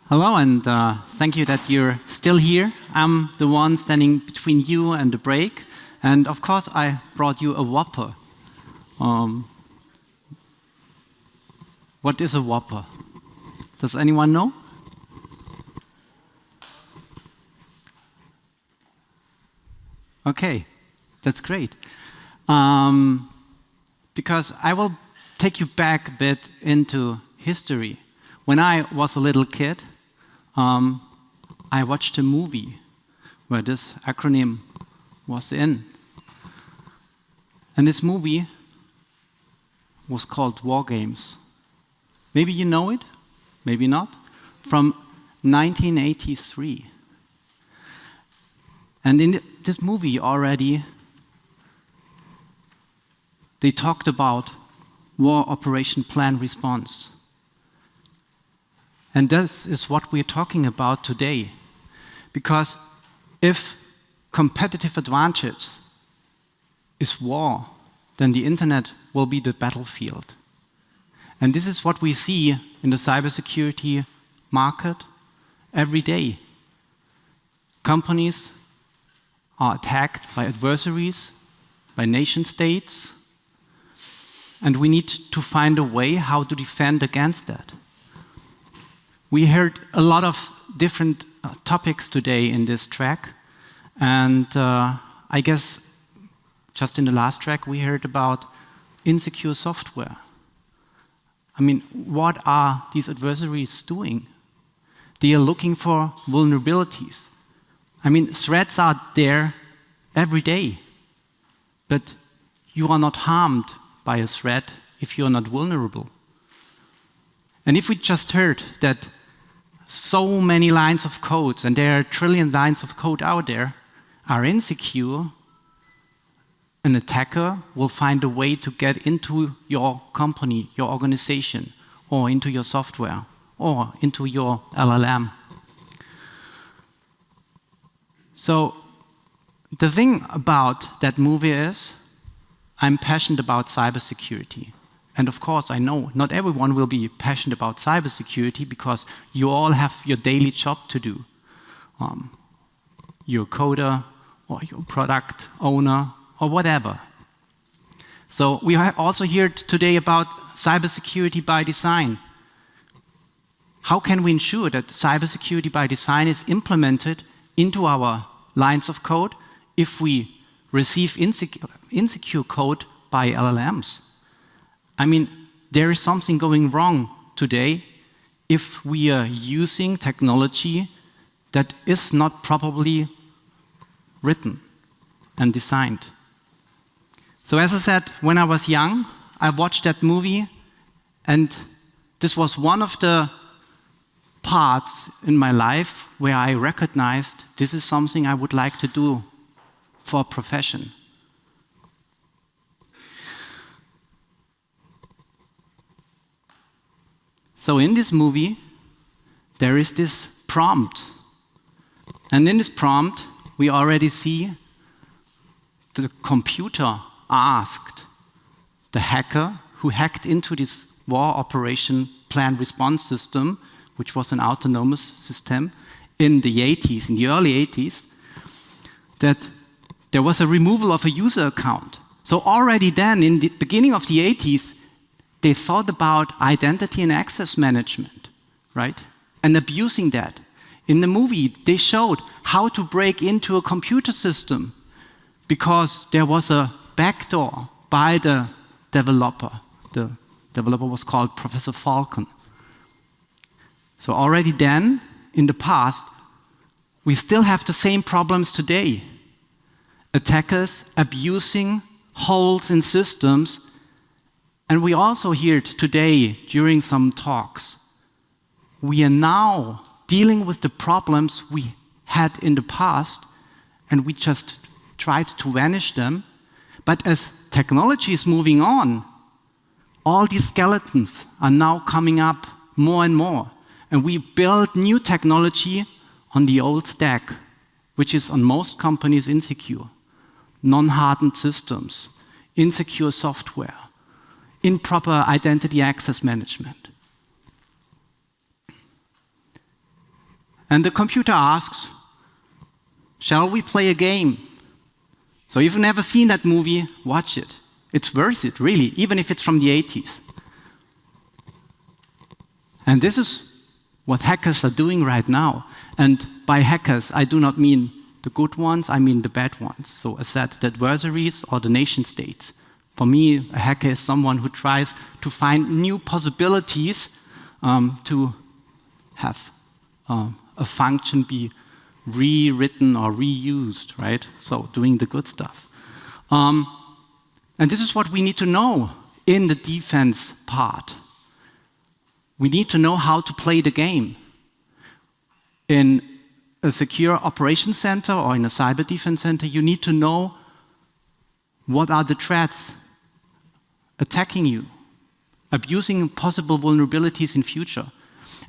Hello, and thank you that you're still here. I'm the one standing between you and the break. And of course, I brought you a Whopper. What is a Whopper? Does anyone know? Okay, that's great. Because I will take you back a bit into history. When I was a little kid, I watched a movie where this acronym was in. And this movie was called War Games. Maybe you know it, maybe not. From 1983. And in this movie already, they talked about War Operation Plan Response. And this is what we're talking about today. Because if competitive advantage is war, then the internet will be the battlefield. And this is what we see in the cybersecurity market every day. Companies are attacked by adversaries, by nation states, and we need to find a way how to defend against that. We heard a lot of different topics today in this track, and I guess just in the last track we heard about insecure software. I mean, what are these adversaries doing? They are looking for vulnerabilities. I mean, threats are there every day, but you are not harmed by a threat if you are not vulnerable. And if we just heard that so many lines of codes, and there are a trillion lines of code out there, are insecure, an attacker will find a way to get into your company, your organization, or into your software, or into your LLM. So the thing about that movie is, I'm passionate about cybersecurity. And of course, I know not everyone will be passionate about cybersecurity because you all have your daily job to do. You're a coder, or you're a product owner, or whatever. So we also heard today about cybersecurity by design. How can we ensure that cybersecurity by design is implemented into our lines of code if we receive insecure code by LLMs? I mean, there is something going wrong today if we are using technology that is not properly written and designed. So as I said, when I was young, I watched that movie, and this was one of the parts in my life where I recognized this is something I would like to do for a profession. So in this movie, there is this prompt. And in this prompt, we already see the computer asked the hacker who hacked into this War Operation Plan Response system, which was an autonomous system in the 80s, in the early 80s, that there was a removal of a user account. So already then, in the beginning of the 80s, they thought about identity and access management, right? And abusing that. In the movie, they showed how to break into a computer system because there was a backdoor by the developer. The developer was called Professor Falcon. So already then, in the past, we still have the same problems today. Attackers abusing holes in systems. And we also heard today during some talks, we are now dealing with the problems we had in the past, and we just tried to vanish them. But as technology is moving on, all these skeletons are now coming up more and more. And we build new technology on the old stack, which is on most companies insecure. Non-hardened systems, insecure software, improper identity access management. And the computer asks, shall we play a game? So if you've never seen that movie, watch it. It's worth it, really, even if it's from the 80s. And this is what hackers are doing right now. And by hackers, I do not mean the good ones, I mean the bad ones. So as said, the adversaries or the nation states. For me, a hacker is someone who tries to find new possibilities to have a function be rewritten or reused, right? So doing the good stuff. And this is what we need to know in the defense part. We need to know how to play the game. In a secure operations center or in a cyber defense center, you need to know what are the threats attacking you, abusing possible vulnerabilities in future.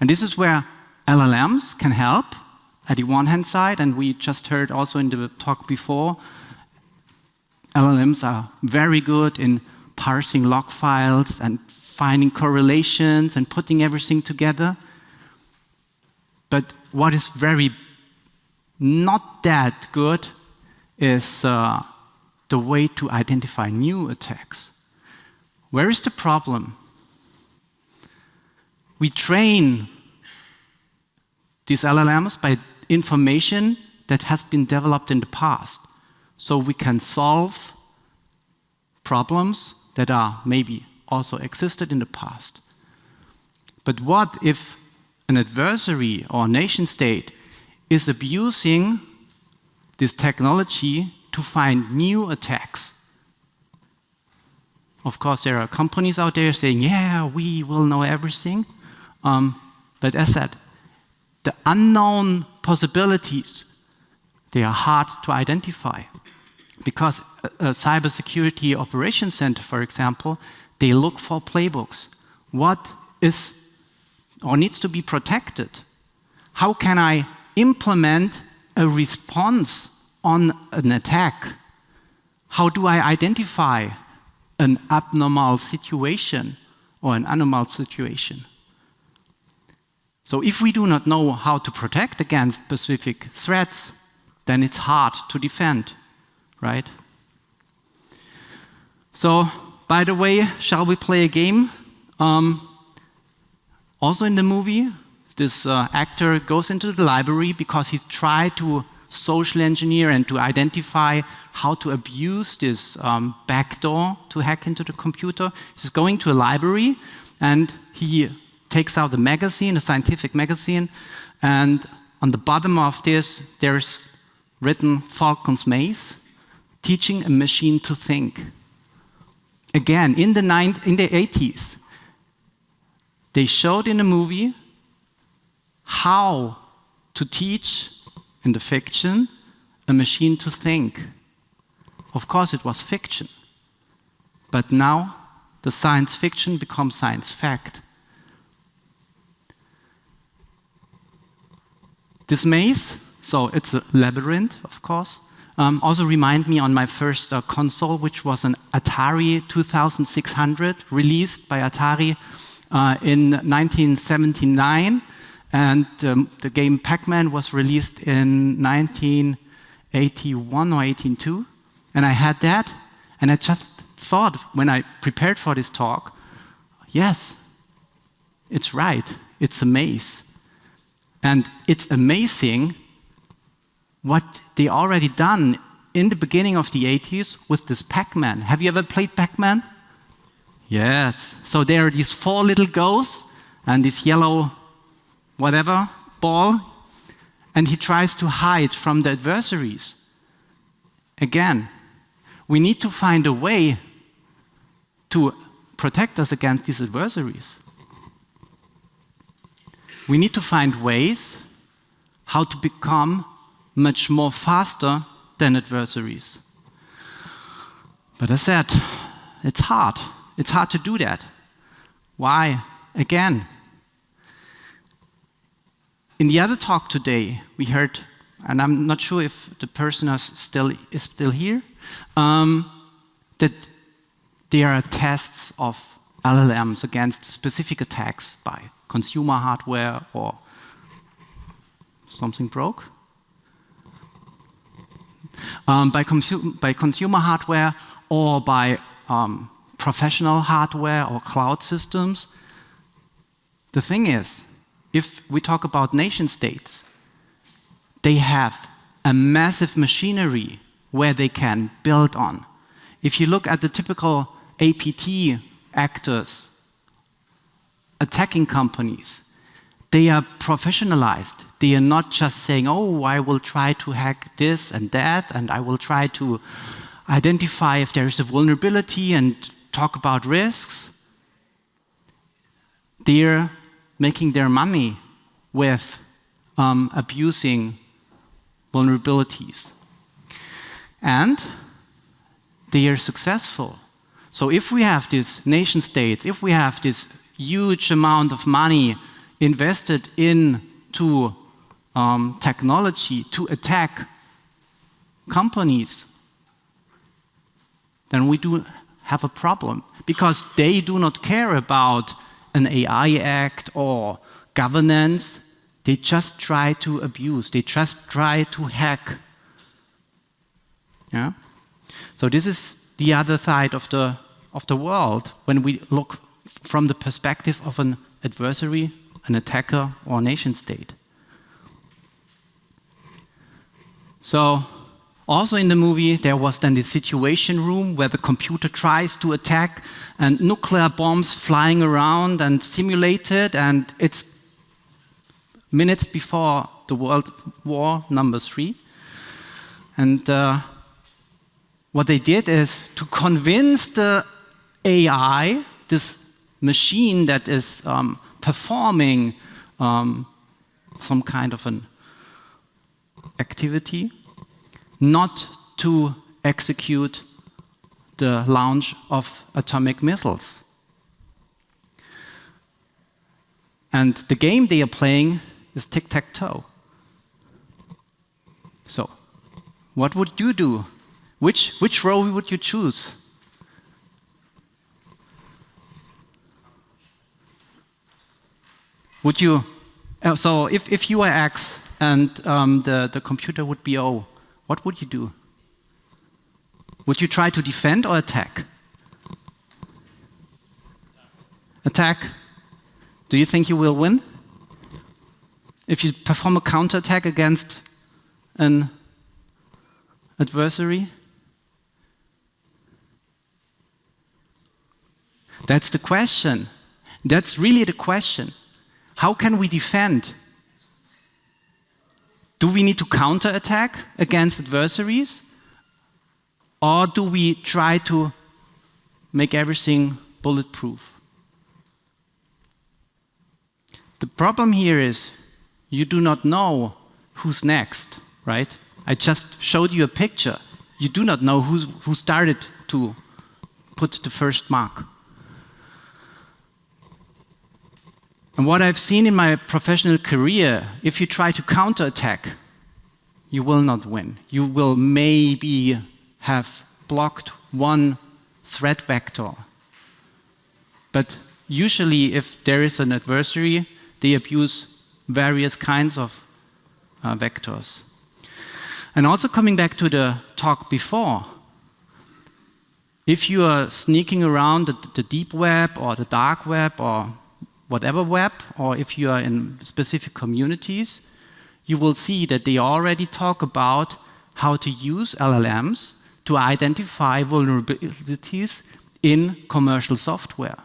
And this is where LLMs can help at the one hand side, and we just heard also in the talk before, LLMs are very good in parsing log files and finding correlations and putting everything together. But what is very not that good is the way to identify new attacks. Where is the problem? We train these LLMs by information that has been developed in the past. So we can solve problems that are maybe also existed in the past. But what if an adversary or a nation state is abusing this technology to find new attacks? Of course, there are companies out there saying, yeah, we will know everything. But as said, the unknown possibilities, they are hard to identify. Because a cybersecurity operations center, for example, they look for playbooks. What is or needs to be protected? How can I implement a response on an attack? How do I identify an abnormal situation or an anomal situation? So if we do not know how to protect against specific threats, then it's hard to defend, right? So, by the way, shall we play a game? Also in the movie, this actor goes into the library because he's tried to social engineer and to identify how to abuse this backdoor to hack into the computer. He's going to a library and he takes out a magazine, a scientific magazine, and on the bottom of this, there's written Falcon's Maze, teaching a machine to think. Again, in the 80s, they showed in a movie how to teach, in the fiction, a machine to think. Of course, it was fiction. But now, the science fiction becomes science fact. This maze, so it's a labyrinth, of course, also remind me on my first console, which was an Atari 2600, released by Atari in 1979. And the game Pac-Man was released in 1981 or 82. And I had that, and I just thought, when I prepared for this talk, yes, it's right, it's a maze. And it's amazing what they already done in the beginning of the 80s with this Pac-Man. Have you ever played Pac-Man? Yes. So there are these 4 little ghosts and this yellow whatever ball, and he tries to hide from the adversaries. Again, we need to find a way to protect us against these adversaries. We need to find ways how to become much more faster than adversaries. But as I said, it's hard. It's hard to do that. Why? Again, in the other talk today, we heard, and I'm not sure if the person is still here, that there are tests of LLMs against specific attacks by consumer hardware or Something broke? By consumer hardware or by professional hardware or cloud systems. The thing is, if we talk about nation states, they have a massive machinery where they can build on. If you look at the typical APT actors attacking companies, they are professionalized. They are not just saying, oh, I will try to hack this and that, and I will try to identify if there is a vulnerability and talk about risks. They're making their money with abusing vulnerabilities. And they are successful. So if we have these nation states, if we have this huge amount of money invested into technology to attack companies, then we do have a problem, because they do not care about an AI act or governance. They just try to abuse. They just try to hack. Yeah? So this is the other side of the world when we look from the perspective of an adversary, an attacker, or a nation state. So also in the movie, there was then the situation room where the computer tries to attack and nuclear bombs flying around and simulated, and it's minutes before the World War #3. And what they did is to convince the AI, this machine that is performing some kind of an activity, not to execute the launch of atomic missiles. And the game they are playing is tic-tac-toe. So, what would you do? Which role would you choose? Would you? So, if you are X and the computer would be O, what would you do? Would you try to defend or attack? Attack. Do you think you will win? If you perform a counterattack against an adversary? That's the question. That's really the question. How can we defend? Do we need to counterattack against adversaries? Or do we try to make everything bulletproof? The problem here is you do not know who's next, right? I just showed you a picture. You do not know who started to put the first mark. And what I've seen in my professional career, if you try to counterattack, you will not win. You will maybe have blocked one threat vector. But usually, if there is an adversary, they abuse various kinds of vectors. And also coming back to the talk before, if you are sneaking around the deep web or the dark web or whatever web, or if you are in specific communities, you will see that they already talk about how to use LLMs to identify vulnerabilities in commercial software.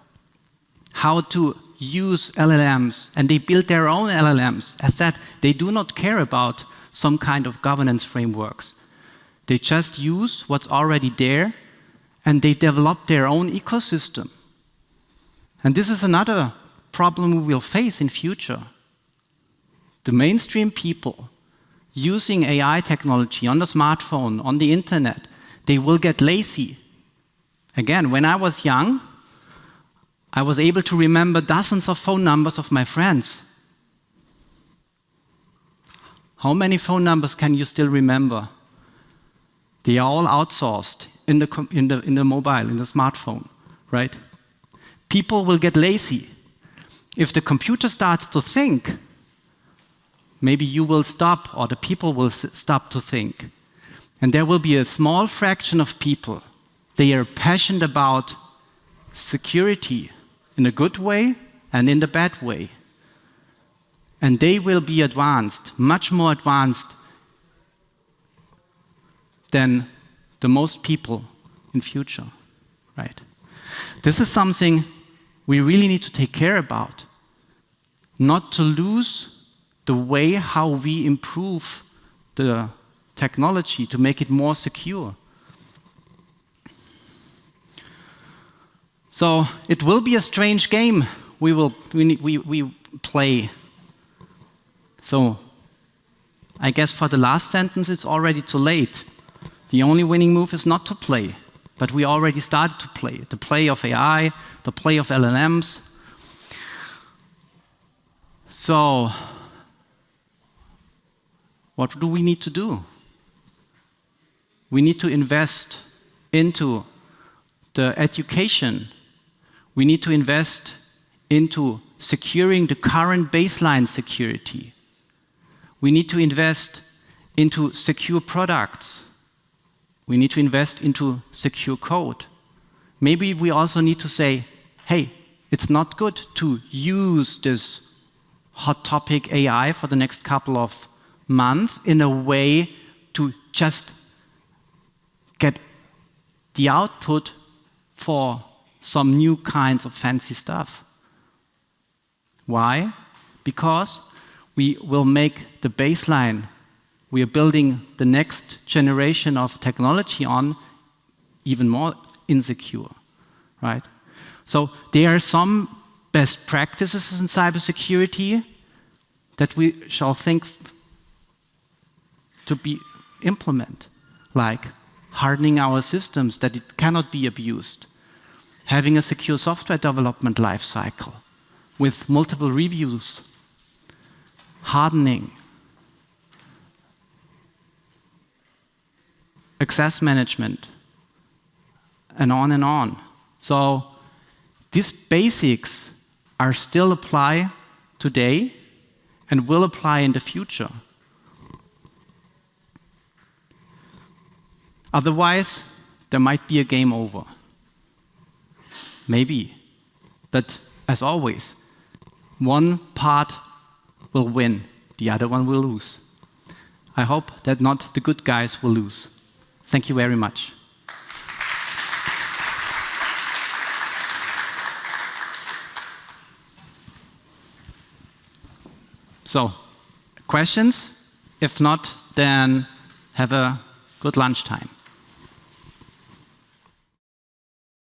How to use LLMs, and they build their own LLMs. As said, they do not care about some kind of governance frameworks. They just use what's already there, and they develop their own ecosystem. And this is another problem we will face in future. The mainstream people using AI technology on the smartphone, on the internet, they will get lazy. Again, when I was young, I was able to remember dozens of phone numbers of my friends. How many phone numbers can you still remember? They are all outsourced in the mobile, in the smartphone, right? People will get lazy. If the computer starts to think, maybe you will stop, or the people will stop to think. And there will be a small fraction of people, they are passionate about security in a good way and in the bad way. And they will be advanced, much more advanced than the most people in future, right? This is something we really need to take care about, not to lose the way how we improve the technology to make it more secure. So it will be a strange game we play. So I guess for the last sentence, it's already too late. The only winning move is not to play, but we already started to play. The play of AI, the play of LLMs. So what do we need to do? We need to invest into the education. We need to invest into securing the current baseline security. We need to invest into secure products. We need to invest into secure code. Maybe we also need to say, hey, it's not good to use this hot topic AI for the next couple of months in a way to just get the output for some new kinds of fancy stuff. Why? Because we will make the baseline we are building the next generation of technology on even more insecure, right? So there are some best practices in cybersecurity that we shall think to be implemented, like hardening our systems that it cannot be abused, having a secure software development lifecycle with multiple reviews, hardening, access management, and on and on. So these basics are still apply today and will apply in the future. Otherwise, there might be a game over. Maybe. But as always, one part will win, the other one will lose. I hope that not the good guys will lose. Thank you very much. So, questions? If not, then have a good lunchtime.